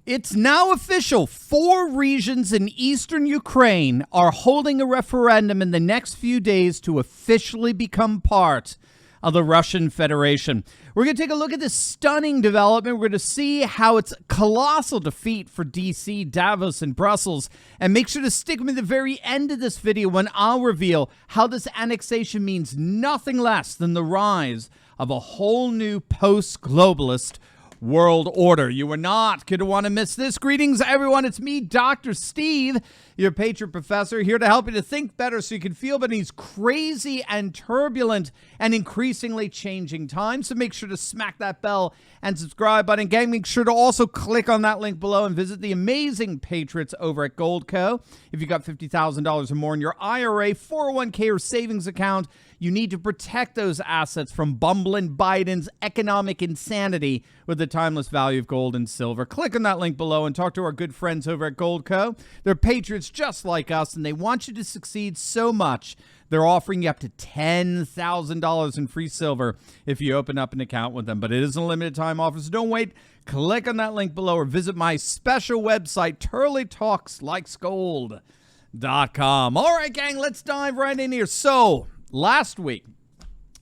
It's now official. 4 regions in eastern Ukraine are holding a referendum in the next few days to officially become part of the Russian Federation. We're going to take a look at this stunning development. We're going to see how it's a colossal defeat for D.C., Davos, and Brussels. And make sure to stick with me at the very end of this video when I'll reveal how this annexation means nothing less than the rise of a whole new post-globalist world order. You are not going to want to miss this. Greetings, everyone. It's me, Dr. Steve, your Patriot Professor, here to help you to think better so you can feel better in these crazy and turbulent and increasingly changing times. So make sure to smack that bell and subscribe button. Gang, make sure to also click on that link below and visit the amazing Patriots over at Goldco. If you got $50,000 or more in your IRA, 401k, or savings account, you need to protect those assets from bumbling Biden's economic insanity with the timeless value of gold and silver. Click on that link below and talk to our good friends over at Goldco. They're patriots just like us, and they want you to succeed so much, they're offering you up to $10,000 in free silver if you open up an account with them. But it is a limited time offer, so don't wait. Click on that link below or visit my special website, turleytalkslikesgold.com. All right, gang, let's dive right in here. So, last week,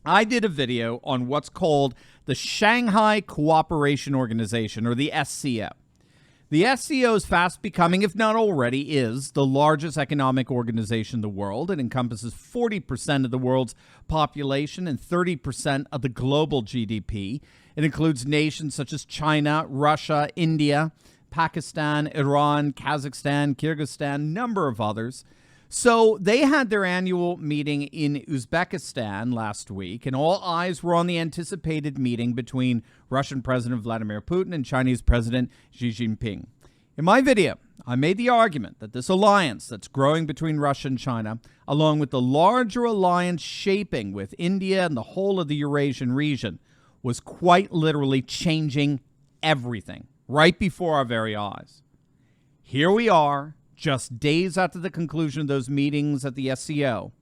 I did a video on what's called the Shanghai Cooperation Organization, or the SCO. The SCO is fast becoming, if not already, is the largest economic organization in the world. It encompasses 40% of the world's population and 30% of the global GDP. It includes nations such as China, Russia, India, Pakistan, Iran, Kazakhstan, Kyrgyzstan, a number of others. So they had their annual meeting in Uzbekistan last week, and all eyes were on the anticipated meeting between Russian President Vladimir Putin and Chinese President Xi Jinping. In my video, I made the argument that this alliance that's growing between Russia and China, along with the larger alliance shaping with India and the whole of the Eurasian region, was quite literally changing everything right before our very eyes. Here we are, just days after the conclusion of those meetings at the SCO.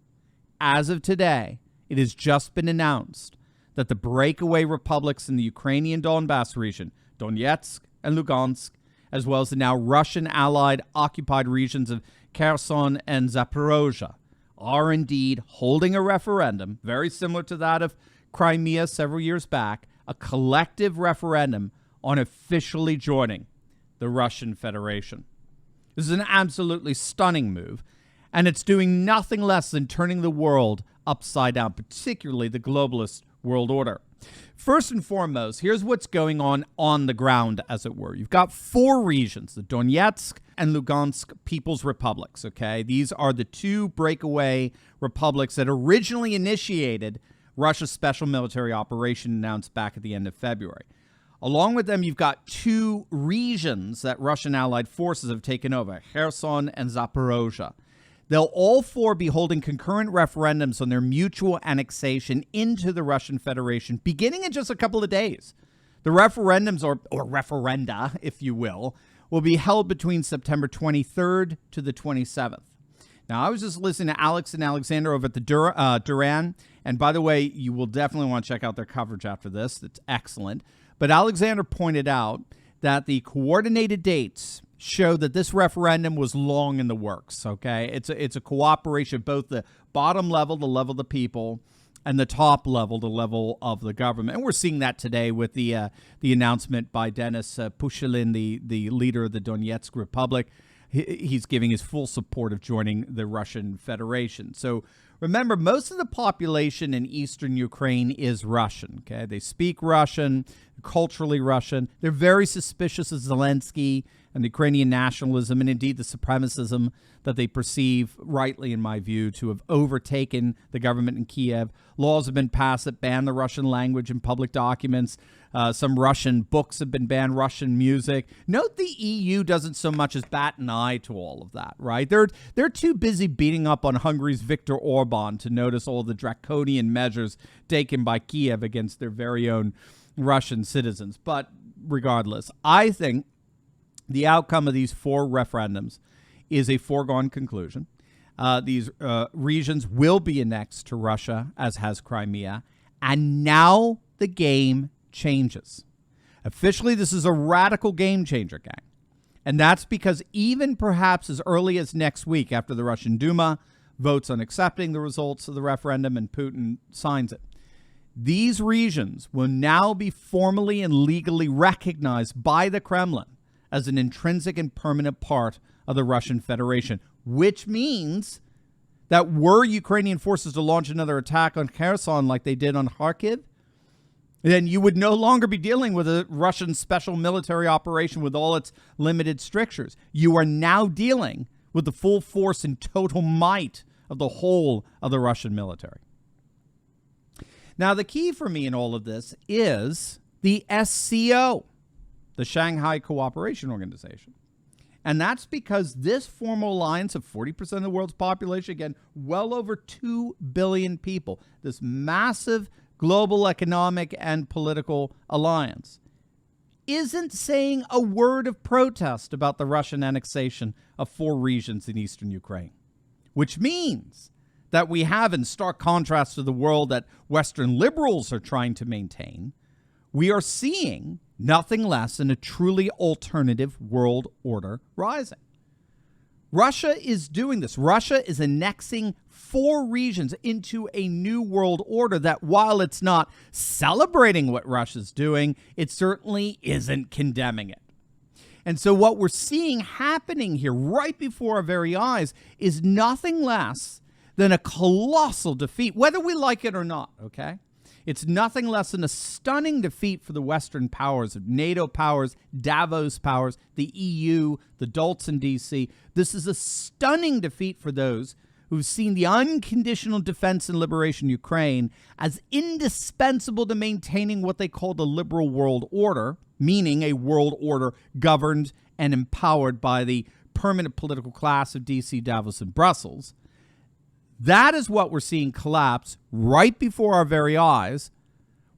As of today, it has just been announced that the breakaway republics in the Ukrainian Donbass region, Donetsk and Lugansk, as well as the now Russian-allied occupied regions of Kherson and Zaporozhye, are indeed holding a referendum, very similar to that of Crimea several years back, a collective referendum on officially joining the Russian Federation. This is an absolutely stunning move, and it's doing nothing less than turning the world upside down, particularly the globalist world order. First and foremost, here's what's going on the ground, as it were. You've got 4 regions, the Donetsk and Lugansk People's Republics, okay? These are the 2 breakaway republics that originally initiated Russia's special military operation announced back at the end of February. Along with them, you've got 2 regions that Russian allied forces have taken over, Kherson and Zaporozhye. They'll all 4 be holding concurrent referendums on their mutual annexation into the Russian Federation, beginning in just a couple of days. The referendums, or referenda, if you will be held between September 23rd to the 27th. Now, I was just listening to Alex and Alexander over at the Duran, and by the way, you will definitely want to check out their coverage after this. It's excellent. But Alexander pointed out that the coordinated dates show that this referendum was long in the works, okay? It's a cooperation, both the bottom level, the level of the people, and the top level, the level of the government. And we're seeing that today with the announcement by Denis Pushilin, the leader of the Donetsk Republic. He's giving his full support of joining the Russian Federation. So remember, most of the population in eastern Ukraine is Russian, okay? They speak Russian, culturally Russian. They're very suspicious of Zelensky and the Ukrainian nationalism and indeed the supremacism that they perceive, rightly in my view, to have overtaken the government in Kiev. Laws have been passed that ban the Russian language in public documents. Some Russian books have been banned, Russian music. Note the EU doesn't so much as bat an eye to all of that, right? They're too busy beating up on Hungary's Viktor Orban to notice all the draconian measures taken by Kiev against their very own Russian citizens. But regardless, I think the outcome of these 4 referendums is a foregone conclusion. These regions will be annexed to Russia, as has Crimea. And now the game changes. Officially, this is a radical game changer, gang. And that's because even perhaps as early as next week, after the Russian Duma votes on accepting the results of the referendum and Putin signs it, these regions will now be formally and legally recognized by the Kremlin as an intrinsic and permanent part of the Russian Federation, which means that were Ukrainian forces to launch another attack on Kherson like they did on Kharkiv, then you would no longer be dealing with a Russian special military operation with all its limited strictures. You are now dealing with the full force and total might of the whole of the Russian military. Now, the key for me in all of this is the SCO, the Shanghai Cooperation Organization. And that's because this formal alliance of 40% of the world's population, again, well over 2 billion people, this massive global economic and political alliance, isn't saying a word of protest about the Russian annexation of 4 regions in eastern Ukraine, which means that we have, in stark contrast to the world that Western liberals are trying to maintain, we are seeing nothing less than a truly alternative world order rising. Russia is doing this. Russia is annexing 4 regions into a new world order that, while it's not celebrating what Russia's doing, it certainly isn't condemning it. And so what we're seeing happening here right before our very eyes is nothing less than a colossal defeat, whether we like it or not, okay? It's nothing less than a stunning defeat for the Western powers, of NATO powers, Davos powers, the EU, the dolts in D.C. This is a stunning defeat for those who've seen the unconditional defense and liberation of Ukraine as indispensable to maintaining what they call the liberal world order, meaning a world order governed and empowered by the permanent political class of D.C., Davos, and Brussels. That is what we're seeing collapse right before our very eyes.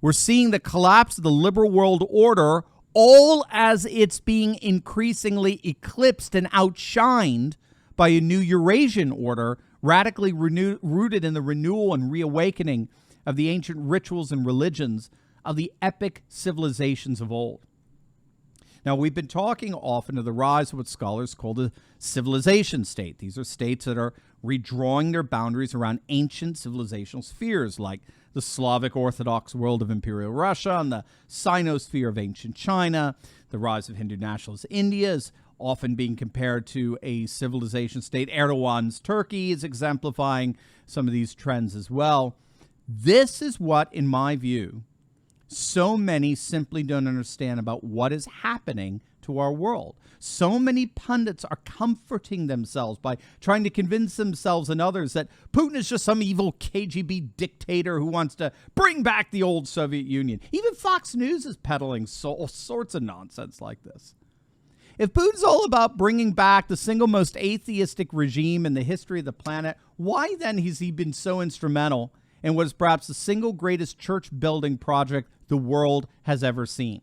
We're seeing the collapse of the liberal world order, all as it's being increasingly eclipsed and outshined by a new Eurasian order, radically rooted in the renewal and reawakening of the ancient rituals and religions of the epic civilizations of old. Now, we've been talking often of the rise of what scholars call the civilization state. These are states that are redrawing their boundaries around ancient civilizational spheres like the Slavic Orthodox world of Imperial Russia and the Sinosphere of ancient China. The rise of Hindu nationalist India is often being compared to a civilization state. Erdogan's Turkey is exemplifying some of these trends as well. This is what, in my view, so many simply don't understand about what is happening to our world. So many pundits are comforting themselves by trying to convince themselves and others that Putin is just some evil KGB dictator who wants to bring back the old Soviet Union. Even Fox News is peddling all sorts of nonsense like this. If Putin's all about bringing back the single most atheistic regime in the history of the planet, why then has he been so instrumental in what is perhaps the single greatest church building project the world has ever seen?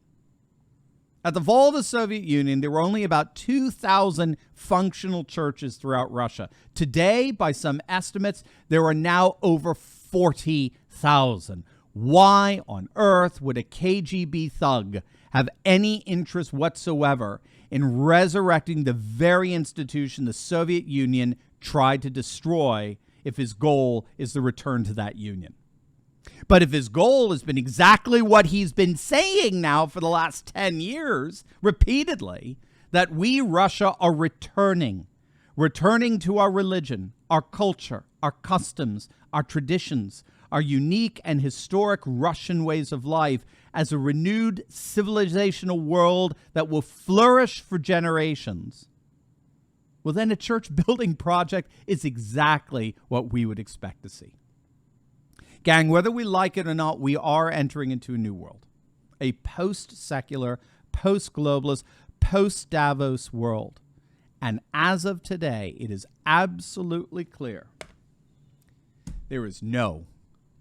At the fall of the Soviet Union, there were only about 2,000 functional churches throughout Russia. Today, by some estimates, there are now over 40,000. Why on earth would a KGB thug have any interest whatsoever in resurrecting the very institution the Soviet Union tried to destroy if his goal is the return to that union? But if his goal has been exactly what he's been saying now for the last 10 years, repeatedly, that we, Russia, are returning to our religion, our culture, our customs, our traditions, our unique and historic Russian ways of life as a renewed civilizational world that will flourish for generations, well, then a church building project is exactly what we would expect to see. Gang, whether we like it or not, we are entering into a new world, a post-secular, post-globalist, post-Davos world. And as of today, it is absolutely clear there is no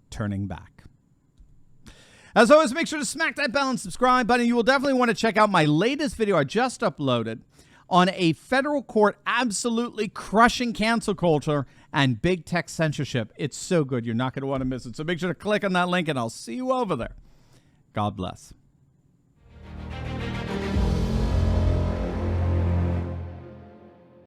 turning back. As always, make sure to smack that bell and subscribe button. You will definitely want to check out my latest video I just uploaded on a federal court absolutely crushing cancel culture and big tech censorship. It's so good. You're not going to want to miss it. So make sure to click on that link, and I'll see you over there. God bless.